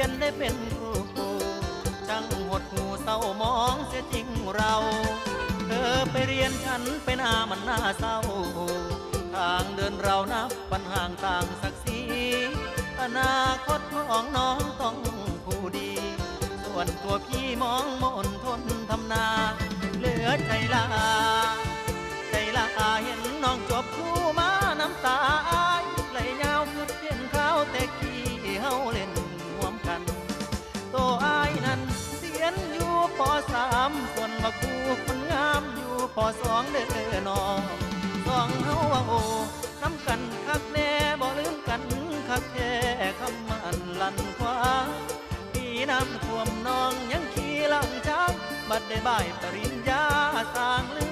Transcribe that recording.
นได้เป็นครูช่างหดหูเศร้ามองเสียจริงเราเธอไปเรียนฉันไปหน้ามันน่าเศร้าทางเดินเรานับปัญห่างต่างศักดิ์ศรีอนาคตของน้องต้องผู้ดีส่วนตัวพี่มองมนทนทำนาเหลือใจลาเห็นน้องจบคู่มาน้ำตาไหลยาวคือเพียนข้าวแต่กี้เฮาเล่นร่วมกันตัวอายนั้นเสียนอยู่ป.3ส่วนว่าคู่คนงามอยู่ป.2เด้อน้องสองเฮาว่าโอ้น้ำกันคักแน่บ่ลืมกันคักแท้คำมันลั่นคว้าปีน้ำท่วมน้องยังขี่หลังช้างบัดได้บ่ายปริญญาสร้างเรื